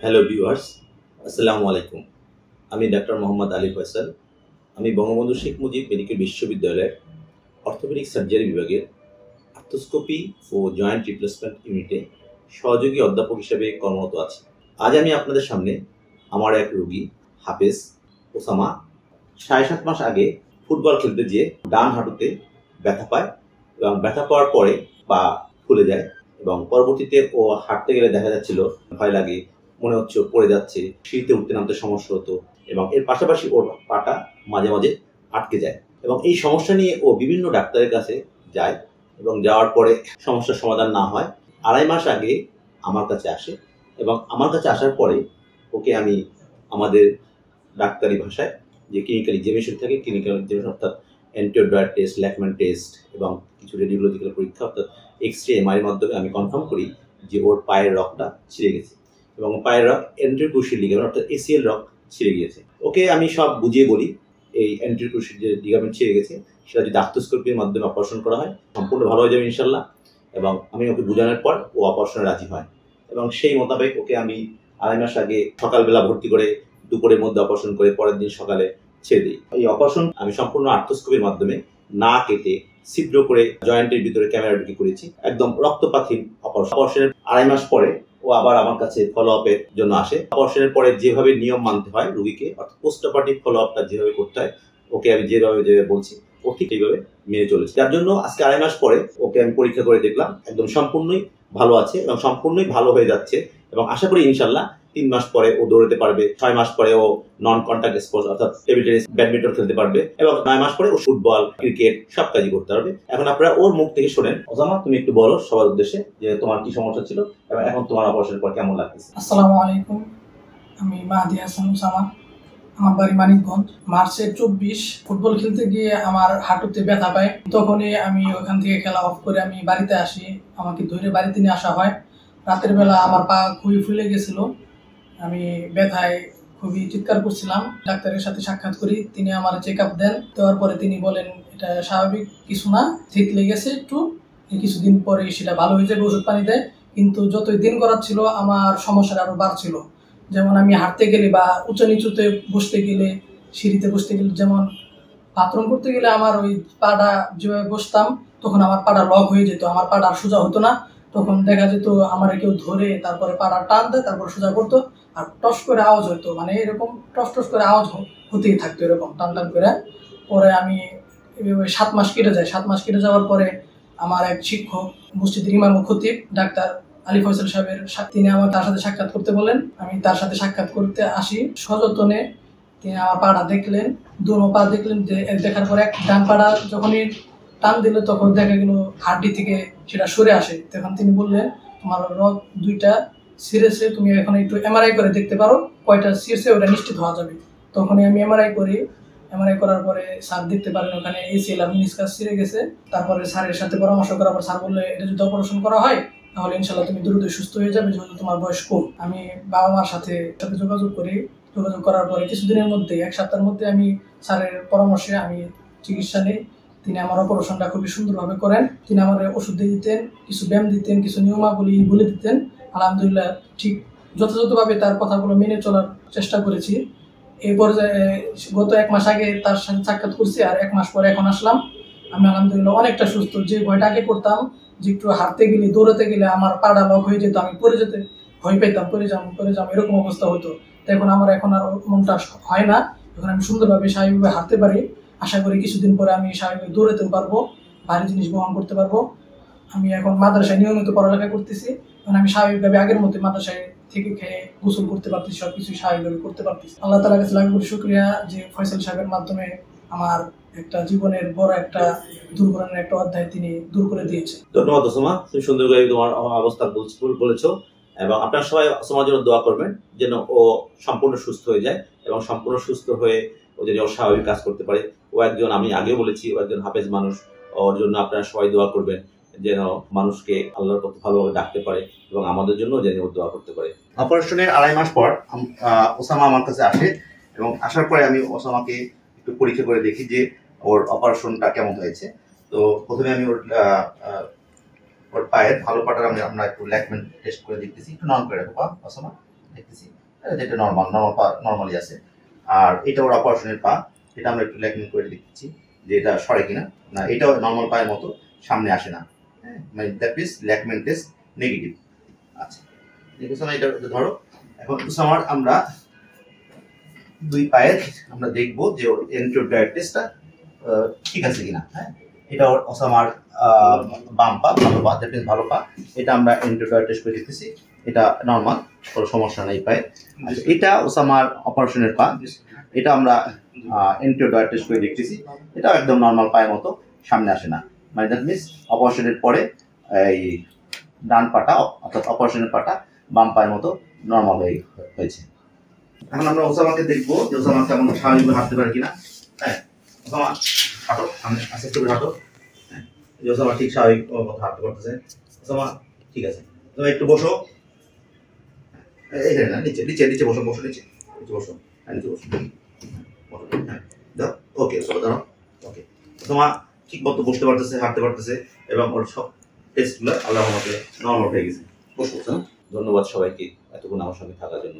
Hello viewers, আসসালামু আলাইকুম। আমি ডাক্তার মোহাম্মদ আলী ফয়সাল। আমি বঙ্গবন্ধু শেখ মুজিব মেডিকেল বিশ্ববিদ্যালয়ের অর্থোপেডিক সার্জারি বিভাগের আর্থ্রোস্কোপি ও জয়েন্ট রিপ্লেসমেন্ট ইউনিটে সহযোগী অধ্যাপক হিসেবে কর্মরত আছি। আজ আমি আপনাদের সামনে আমার এক রোগী হাফেজ ওসামা 7.5 মাস আগে ফুটবল খেলতে যেয়ে ডান হাঁটুতে ব্যথা পায় এবং ব্যথা পাওয়ার পরে পা ফুলে যায় এবং পরবর্তীতে ও হাঁটতে গেলে দেখা যাচ্ছিল ভয় লাগে, মনে হচ্ছে পড়ে যাচ্ছে, সিঁড়িতে উঠতে নামতে সমস্যা হতো এবং এর পাশাপাশি ওর পাটা মাঝে মাঝে আটকে যায় এবং এই সমস্যা নিয়ে ও বিভিন্ন ডাক্তারের কাছে যায় এবং যাওয়ার পরে সমস্যার সমাধান না হয় 2.5 মাস আগে আমার কাছে আসে এবং আমার কাছে আসার পরে ওকে আমি আমাদের ডাক্তারি ভাষায় যে ক্লিনিক্যাল এক্সামিনেশন থাকে, ক্লিনিক্যাল এক্সামিনেশন অর্থাৎ অ্যান্টিওডার টেস্ট, ল্যাকম্যান টেস্ট এবং কিছু রেডিওলজিক্যাল পরীক্ষা অর্থাৎ এক্স রে, এমআরআইয়ের মাধ্যমে আমি কনফার্ম করি যে ওর পায়ের রগটা ছিঁড়ে গেছে এবং পায়ের রগ অ্যান্টেরিয়র ক্রুশিয়াল লিগামেন্ট অর্থাৎ এসিএল রগ ছিঁড়ে গিয়েছে। ওকে আমি সব বুঝিয়ে বলি এই অ্যান্টেরিয়র ক্রুশিয়াল যে লিগামেন্ট ছিঁড়ে গেছে সেটা যদি আর্থ্রোস্কোপির মাধ্যমে অপারেশন করা হয় সম্পূর্ণ ভালো হয়ে যাবে ইনশাল্লাহ। এবং আমি ওকে বোঝানোর পর ও অপারেশনে রাজি হয় এবং সেই মোতাবেক ওকে আমি 2.5 মাস আগে সকালবেলা ভর্তি করে দুপুরের মধ্যে অপারেশন করে পরের দিন সকালে ছেড়ে দিই। এই অপারেশন আমি সম্পূর্ণ আর্থ্রোস্কোপির মাধ্যমে না কেটে ছিদ্র করে জয়েন্টের ভিতরে ক্যামেরা ঢুকে করেছি, একদম রক্তপাতহীন অপারেশন। অপারেশনের 2.5 মাস পরে ও আবার আমার কাছে ফলো আপের জন্য আসে। অপারেশনের পরে যেভাবে নিয়ম মানতে হয় রোগীকে, অর্থাৎ পোস্ট অপারেটিভ ফলো আপটা যেভাবে করতে হয় ওকে আমি যেভাবে বলছি ও ঠিক এইভাবে মেনে চলেছে। যার জন্য আজকে 2.5 মাস পরে ওকে আমি পরীক্ষা করে দেখলাম একদম সম্পূর্ণই ভালো আছে এবং সম্পূর্ণই ভালো হয়ে যাচ্ছে এবং আশা করি ইনশাল্লাহ 3 মাস পরে ও দৌড়াতে পারবে, 6 মাস পরে ও নন কন্টাক্ট স্পোর্টস অর্থাৎ টেবিল টেনিস, ব্যাডমিন্টন খেলতে পারবে এবং 9 মাস পরে ও ফুটবল, ক্রিকেট সব কাজই করতে পারবে। এখন আপনারা ওর মুখ থেকে শোনেন। ওসামা, তুমি একটু বলো সবার উদ্দেশ্যে যে তোমার কি সমস্যা ছিল এবং এখন তোমার অপারেশনের পর কেমন লাগতেছে। আসসালামু আলাইকুম, আমি মাহাদি হাসান ওসামা। আমার বাড়ি মানিকগঞ্জ। মার্চের 24 ফুটবল খেলতে গিয়ে আমার হাঁটুতে ব্যথা পায়। তখনই আমি ওখান থেকে খেলা অফ করে আমি বাড়িতে আসি। আমাকে ধরে বাড়িতে নিয়ে আসা হয়। রাতের বেলা আমার পা খুবই ফুলে গেছিল। আমি ব্যথায় খুবই চিৎকার করছিলাম। ডাক্তারের সাথে সাক্ষাৎ করি, তিনি আমার চেক আপ দেন। দেওয়ার পরে তিনি বলেন এটা স্বাভাবিক কিছু না, ঠিক লেগেছে একটু, কিছুদিন পরে সেটা ভালো হয়ে যাবে, ওষুধ পানি দেয়। কিন্তু যতই দিন করাচ্ছিল আমার সমস্যাটা আরো বাড়ছিল। যেমন আমি হাঁটতে গেলে বা উঁচু নিচুতে বসতে গেলে, সিঁড়িতে বসতে গেলে, যেমন বাথরুম করতে গেলে আমার ওই পাটা যেভাবে বসতাম তখন আমার পাটা লক হয়ে যেত, আমার পাটা আর সোজা হতো না। তখন দেখা যেত আমার কেউ ধরে তারপরে পাটা টান দেয়, তারপর সোজা করতো আর টস করে আওয়াজ হতো, মানে এরকম টস টস করে আওয়াজ হতেই থাকতো এরকম টান টান করে। পরে আমি 7 মাস কেটে যায়। 7 মাস কেটে যাওয়ার পরে আমার এক শিক্ষক, মসজিদের ইমাম ও খতিব ডাক্তার আলী ফয়সাল সাহেবের, তিনি আমার তার সাথে সাক্ষাৎ করতে বলেন। আমি তার সাথে সাক্ষাৎ করতে আসি। সযত্নে তিনি আমার পাটা দেখলেন, দুনো পা দেখলেন। দেখার পরে ডান পাটা যখনই টান দিল তখন দেখা গেল হাড্ডি থেকে সেটা সরে আসে। তখন তিনি বললেন তোমার রগ 2টা ছিঁড়েছে, তুমি এখন একটু এমআরআই করে দেখতে পারো, কয়টা ছিঁড়ছে ওটা নিশ্চিত হওয়া যাবে। তখনই আমি এমআরআই করি। এমআরআই করার পরে স্যার দেখতে পারেন ওখানে এসিএল আর মিনিসকাস ছিঁড়ে গেছে। তারপরে স্যারের সাথে পরামর্শ করার পর স্যার বললে এটা যদি অপারেশন করা হয় তাহলে ইনশাল্লাহ তুমি দ্রুত সুস্থ হয়ে যাবে, যেহেতু তোমার বয়স কম। আমি বাবা মার সাথে যোগাযোগ করি। যোগাযোগ করার পরে কিছুদিনের মধ্যে, 1 সপ্তাহের মধ্যে আমি স্যারের পরামর্শে আমি চিকিৎসা নিই। তিনি আমার অপারেশনটা খুবই সুন্দরভাবে করেন। তিনি আমার ওষুধ দিয়ে দিতেন, কিছু ব্যায়াম দিতেন, কিছু নিয়মাবলী বলে দিতেন। আলহামদুলিল্লাহ ঠিক যথাযথভাবে তার কথাগুলো মেনে চলার চেষ্টা করেছি। এই পর্যায়ে গত 1 মাস আগে তার সাথে সাক্ষাৎ করছি আর 1 মাস পরে এখন আসলাম। আমি আলহামদুলিল্লাহ অনেকটা সুস্থ। যে ভয়টা আগে করতাম যে একটু হাঁটতে গেলে, দৌড়াতে গেলে আমার পাটা লক হয়ে যেত, আমি পড়ে যেতে ভয় পেতাম, পড়ে যাম এরকম অবস্থা হতো। তো এখন আমার আর মনটা হয় না। এখন আমি সুন্দরভাবে স্বাভাবিকভাবে হাঁটতে পারি। আশা করি কিছুদিন পরে আমি স্বাভাবিকভাবে দৌড়াতেও পারবো, ভারী জিনিস বহন করতে পারবো। আমি এখন মাদ্রাসায় নিয়মিত পড়ালেখা করতেছি। এখন আমি স্বাভাবিকভাবে আগের মতো মাদ্রাসায় থেকে খেয়ে গোসল করতে পারতেছি, সবকিছু স্বাভাবিকভাবে করতে পারতেছি। আল্লাহ তাআলার কাছে লাখ কোটি শুকরিয়া যে ফয়সাল সাহেবের মাধ্যমে আমার একটা জীবনের বড় একটা দুর্ঘটনার একটা অধ্যায় তিনি দূর করে দিয়েছে। ধন্যবাদ ওসামা, তুমি সুন্দর করে তোমার অবস্থা বলেছো এবং আপনারা সবাই ওসামার জন্য দোয়া করবেন যেন ও সম্পূর্ণ সুস্থ হয়ে যায় এবং সম্পূর্ণ সুস্থ হয়ে ও যেন স্বাভাবিক কাজ করতে পারে। ও একজন, আমি আগেও বলেছি, ও একজন হাফেজ মানুষ। ওর জন্য আপনারা সবাই দোয়া করবেন যেন মানুষকে আল্লাহর পথে ভালোভাবে ডাকতে পারে এবং আমাদের জন্য যেন ও দোয়া করতে পারে। অপারেশনের 2.5 মাস পর ওসামা আমার কাছে আসে এবং আসার পরে আমি ওসামাকে একটু পরীক্ষা করে দেখি যে ওর অপারেশনটা কেমন হয়েছে। তো প্রথমে আমি ওর পায়ের ভালো পাটার আমরা একটু ল্যাকম্যান টেস্ট করে দেখতেছি। একটু নন করে রাখো পা ওসামা, দেখতেছি এটা নর্মালি আছে। আর এটা ওর অপারেশনের পা, এটা আমরা একটু ল্যাকমেন্ট করে দেখতেছি যে এটা সরে কিনা। না, এটাও নর্মাল পায়ের মতো সামনে আসে না, হ্যাঁ, মানে দ্যাট মিনস ল্যাকমেন্ট টেস্ট নেগেটিভ। আচ্ছা, দেখো এটা ধরো। এখন আমার আমরা দুই পায়ের আমরা দেখবো যে ওর এন্টিওর টেস্টটা ঠিক আছে কিনা। হ্যাঁ, এটা ওর ওসামার বাম পা, ভালো পা, দ্যাট মিনস ভালো পা। এটা আমরা এন্টিওর টেস্ট করে দেখতেছি, এটা নর্মাল, কোনো সমস্যা নেই পায়ে। আচ্ছা, এটা ওসামার অপারেশনের পা, এটা আমরা এন্টিওর টেস্ট করে দেখতেছি, এটাও একদম নর্মাল পায়ের মতো সামনে আসে না, মানে দ্যাট মিনস অপারেশনের পরে এই ডান পাটা অর্থাৎ অপারেশনের পাটা বাম পায়ের মতো নর্মাল হয়েছে। এখন আমরা ওসামাকে দেখবো যে ওসামা কেমন স্বাভাবিকভাবে হাঁটতে পারে কিনা। হ্যাঁ, ওসামা হাঁটো, সামনে আস্তে আস্তে করে হাঁটো। হ্যাঁ, ওসামা ঠিক স্বাভাবিক মতো হাঁটতে পারতেছে। ওসামা ঠিক আছে, তুমি একটু বসো। এই না, নিচে নিচে নিচে বসো, বসো নিচে, নিচে বসো, হ্যাঁ নিচে বসো। হ্যাঁ, দাও, ওকে, দাঁড়াও, ওকে। ওসামা ঠিক মতো বসতে পারতেছে, হাঁটতে পারতেছে, এবং ওর সব টেস্টগুলো আল্লাহর রহমতে নরমাল হয়ে গেছে। বসো। ধন্যবাদ সবাইকে এতক্ষণ আমার সঙ্গে থাকার জন্য।